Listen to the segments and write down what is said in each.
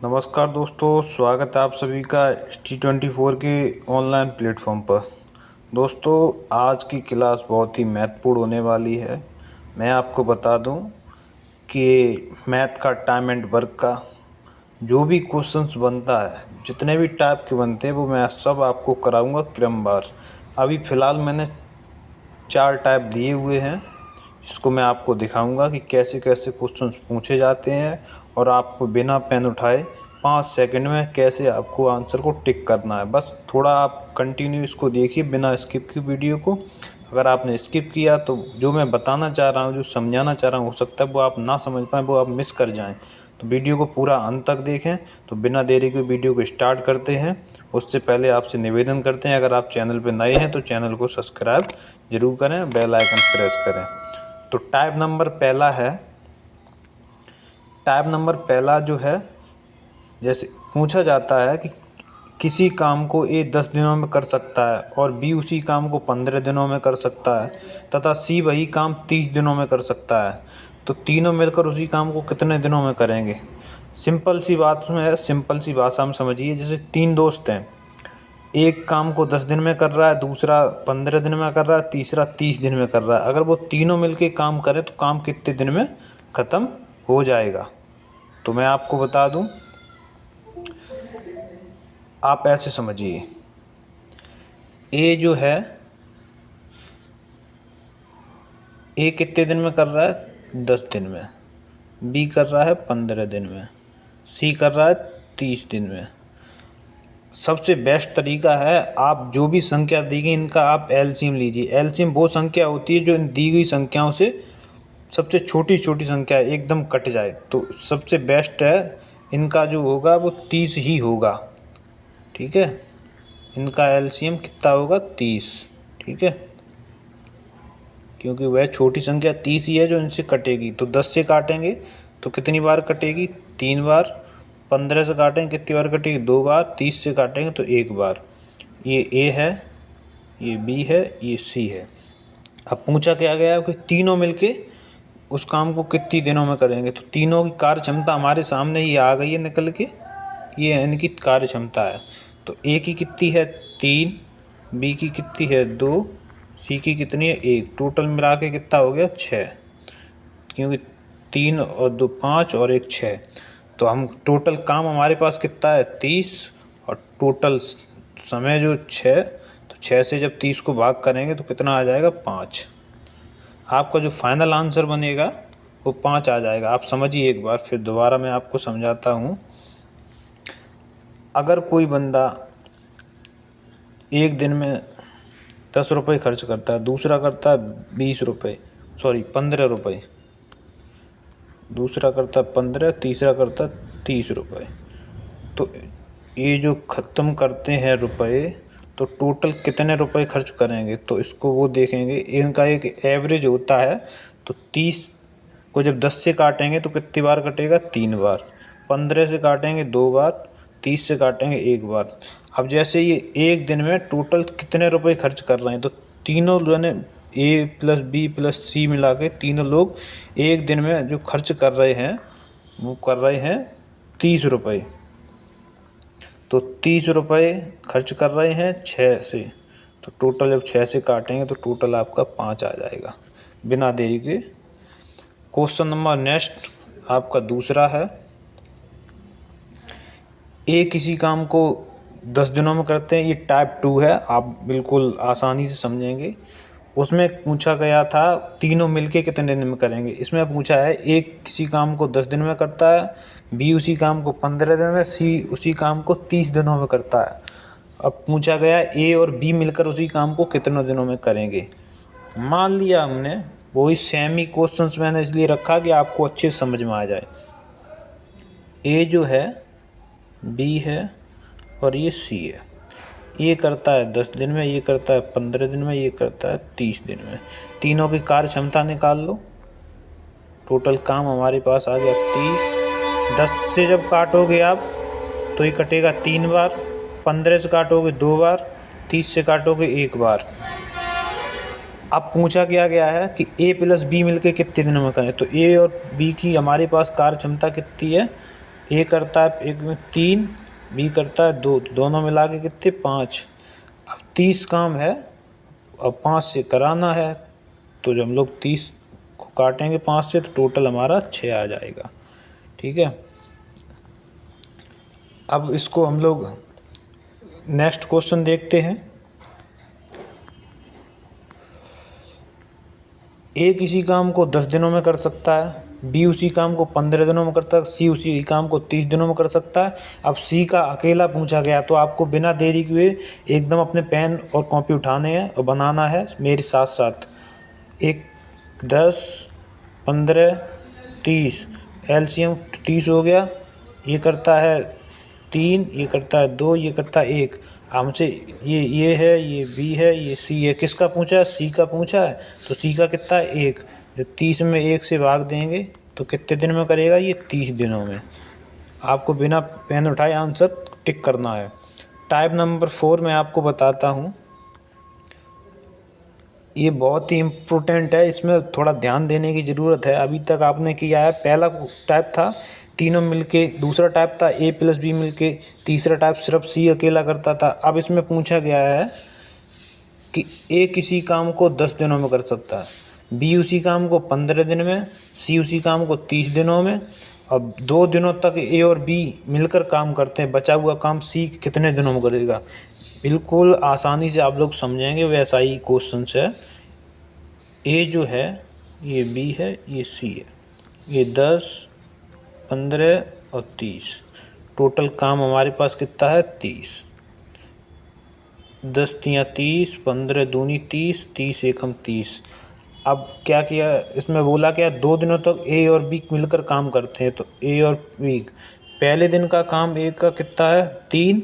नमस्कार दोस्तों, स्वागत है आप सभी का T24 के ऑनलाइन प्लेटफॉर्म पर। दोस्तों, आज की क्लास बहुत ही महत्वपूर्ण होने वाली है। मैं आपको बता दूं कि मैथ का टाइम एंड वर्क का जो भी क्वेश्चंस बनता है, जितने भी टाइप के बनते हैं, वो मैं सब आपको कराऊंगा क्रमवार। अभी फ़िलहाल मैंने 4 टाइप दिए हुए हैं, जिसको मैं आपको दिखाऊंगा कि कैसे कैसे क्वेश्चंस पूछे जाते हैं और आपको बिना पेन उठाए 5 सेकंड में कैसे आपको आंसर को टिक करना है। बस थोड़ा आप कंटिन्यू इसको देखिए बिना स्किप की वीडियो को। अगर आपने स्किप किया तो जो मैं बताना चाह रहा हूँ, जो समझाना चाह रहा हूँ, हो सकता है वो आप ना समझ पाएँ, वो आप मिस कर जाएँ। तो वीडियो को पूरा अंत तक देखें। तो बिना देरी के वीडियो को स्टार्ट करते हैं। उससे पहले आपसे निवेदन करते हैं, अगर आप चैनल पर नए हैं तो चैनल को सब्सक्राइब जरूर करें, बेल आइकन प्रेस करें। तो टाइप नंबर पहला जो है, जैसे पूछा जाता है कि किसी काम को ए 10 दिनों में कर सकता है और बी उसी काम को 15 दिनों में कर सकता है तथा सी वही काम 30 दिनों में कर सकता है, तो तीनों मिलकर उसी काम को कितने दिनों में करेंगे। सिंपल सी बात है, सिंपल सी भाषा में समझिए। जैसे 3 दोस्त हैं, एक काम को 10 दिन में कर रहा है, दूसरा 15 दिन में कर रहा है, तीसरा 30 दिन में कर रहा है। अगर वो तीनों मिलके काम करें तो काम कितने दिन में ख़त्म हो जाएगा। तो मैं आपको बता दूं, आप ऐसे समझिए। ए जो है, ए कितने दिन में कर रहा है? 10 दिन में। बी कर रहा है 15 दिन में। सी कर रहा है 30 दिन में। सबसे बेस्ट तरीका है, आप जो भी संख्या दी गई इनका आप एलसीएम लीजिए। एलसीएम वो संख्या होती है जो इन दी गई संख्याओं से सबसे छोटी छोटी संख्या एकदम कट जाए। तो सबसे बेस्ट है, इनका जो होगा वो 30 ही होगा। ठीक है, इनका एलसीएम कितना होगा? 30। ठीक है, क्योंकि वह छोटी संख्या 30 ही है जो इनसे कटेगी। तो 10 से काटेंगे तो कितनी बार कटेगी? 3 बार। 15 से काटेंगे कितनी बार कटेगी? 2 बार। 30 से काटेंगे तो 1 बार। ये ए है, ये बी है, ये सी है। अब पूछा क्या गया है कि तीनों मिलके उस काम को कितनी दिनों में करेंगे। तो तीनों की कार्य क्षमता हमारे सामने ही आ गई है निकल के, ये इनकी कार्य क्षमता है। तो ए की कितनी है? 3। बी की कितनी है? 2। सी की कितनी है? 1। टोटल मिला के कितना हो गया? 6। क्योंकि 3 और 2 5 और 1 6। तो हम टोटल काम हमारे पास कितना है? 30। और टोटल समय जो 6, तो 6 से जब 30 को भाग करेंगे तो कितना आ जाएगा? 5। आपका जो फाइनल आंसर बनेगा वो 5 आ जाएगा। आप समझिए एक बार, फिर दोबारा मैं आपको समझाता हूँ। अगर कोई बंदा एक दिन में 10 रुपये खर्च करता है, दूसरा करता है 20 रुपये, सॉरी 15 रुपये, दूसरा करता है 15, तीसरा करता है 30 रुपये, तो ये जो ख़त्म करते हैं रुपए, तो टोटल कितने रुपए खर्च करेंगे तो इसको वो देखेंगे। इनका एक एवरेज होता है। तो 30 को जब 10 से काटेंगे तो कितनी बार कटेगा? 3 बार। 15 से काटेंगे 2 बार। 30 से काटेंगे 1 बार। अब जैसे ये एक दिन में टोटल कितने रुपए खर्च कर रहे हैं, तो तीनों जने ए प्लस बी प्लस सी मिला के तीनों लोग एक दिन में जो खर्च कर रहे हैं वो कर रहे हैं 30 रुपये। तो 30 रुपये खर्च कर रहे हैं 6 से। तो टोटल जब 6 से काटेंगे तो टोटल आपका 5 आ जाएगा। बिना देरी के क्वेश्चन नंबर नेक्स्ट आपका दूसरा है। ए किसी काम को 10 दिनों में करते हैं, ये टाइप 2 है, आप बिल्कुल आसानी से समझेंगे। उसमें पूछा गया था तीनों मिलके कितने दिन में करेंगे। इसमें पूछा है ए किसी काम को 10 दिन में करता है, बी उसी काम को 15 दिन में, सी उसी काम को 30 दिनों में करता है। अब पूछा गया ए और बी मिलकर उसी काम को कितने दिनों में करेंगे। मान लिया हमने, वही सेमी क्वेश्चंस मैंने इसलिए रखा कि आपको अच्छे से समझ में आ जाए। ए जो है, बी है और ये सी है। ये करता है 10 दिन में, ये करता है 15 दिन में, ये करता है 30 दिन में। तीनों की कार्य क्षमता निकाल लो। टोटल काम हमारे पास आ गया 30। 10 से जब काटोगे आप तो ये कटेगा 3 बार। 15 से काटोगे 2 बार। 30 से काटोगे 1 बार। अब पूछा क्या गया है कि ए प्लस बी मिलके कितने दिनों में करें। तो ए और बी की हमारे पास कार्य क्षमता कितनी है? ए करता है एक में 3, बी करता है 2, दोनों मिला के कितने 5। अब 30 काम है, अब 5 से कराना है, तो जब हम लोग 30 को काटेंगे 5 से तो टोटल हमारा 6 आ जाएगा। ठीक है, अब इसको हम लोग नेक्स्ट क्वेश्चन देखते हैं। ए किसी काम को 10 दिनों में कर सकता है, बी उसी काम को 15 दिनों में करता है, सी उसी काम को 30 दिनों में कर सकता है। अब सी का अकेला पूछा गया, तो आपको बिना देरी किए एकदम अपने पेन और कॉपी उठाने हैं और बनाना है मेरे साथ साथ। 10, 15, 30, एलसीएम 30 हो गया। ये करता है 3, ये करता है 2, ये करता है 1। हमसे ये है, ये बी है, ये सी है। किसका पूछा है? सी का पूछा है, तो सी का कितना है 1। जो 30 में 1 से भाग देंगे तो कितने दिन में करेगा? ये 30 दिनों में। आपको बिना पेन उठाए आंसर टिक करना है। टाइप नंबर 4 मैं आपको बताता हूँ, ये बहुत ही इम्पोर्टेंट है, इसमें थोड़ा ध्यान देने की ज़रूरत है। अभी तक आपने किया है, पहला टाइप था तीनों मिलके, दूसरा टाइप था ए प्लस बी मिलके, तीसरा टाइप सिर्फ सी अकेला करता था। अब इसमें पूछा गया है कि ए किसी काम को 10 दिनों में कर सकता है, बी उसी काम को 15 दिन में, सी उसी काम को 30 दिनों में। अब 2 दिनों तक ए और बी मिलकर काम करते हैं, बचा हुआ काम सी कितने दिनों में करेगा? बिल्कुल आसानी से आप लोग समझेंगे, वैसा ही क्वेश्चन है। ए जो है ये बी है, ये सी है, ये 10, 15 और 30, टोटल काम हमारे पास कितना है? 30। 10 तियाँ 30, 15 दूनी 30, 30 एकम 30। अब क्या किया इसमें? बोला क्या 2 दिनों तक ए और बी मिलकर काम करते हैं, तो ए और बी पहले दिन का काम ए का कितना है? 3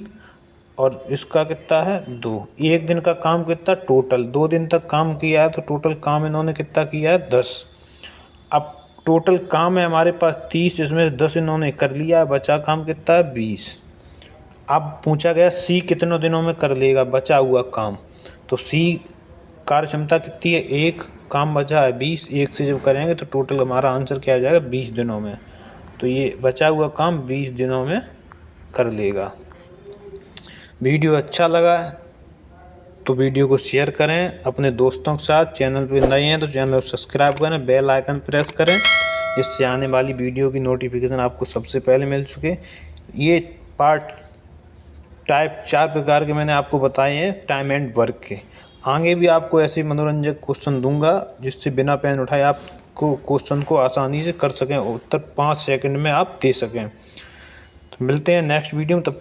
और इसका कितना है? 2। एक दिन का काम कितना? टोटल 2 दिन तक काम किया है, तो टोटल काम इन्होंने कितना किया है? 10। अब टोटल काम है हमारे पास 30, इसमें 10 इन्होंने कर लिया है, बचा काम कितना है? 20। अब पूछा गया सी कितनों दिनों में कर लेगा बचा हुआ काम, तो सी कार्य क्षमता कितनी है? 1, काम बचा है 20, 1 से जब करेंगे तो टोटल हमारा आंसर क्या आ जाएगा? 20 दिनों में। तो ये बचा हुआ काम 20 दिनों में कर लेगा। वीडियो अच्छा लगा तो वीडियो को शेयर करें अपने दोस्तों के साथ। चैनल पर नए हैं तो चैनल को सब्सक्राइब करें, बेल आइकन प्रेस करें, जिससे आने वाली वीडियो की नोटिफिकेशन आपको सबसे पहले मिल सके। ये पार्ट टाइप 4 प्रकार के मैंने आपको बताए हैं टाइम एंड वर्क के। आगे भी आपको ऐसे मनोरंजक क्वेश्चन दूंगा, जिससे बिना पेन उठाए आपको क्वेश्चन को आसानी से कर सकें, उत्तर 5 सेकंड में आप दे सकें। तो मिलते हैं नेक्स्ट वीडियो में, तब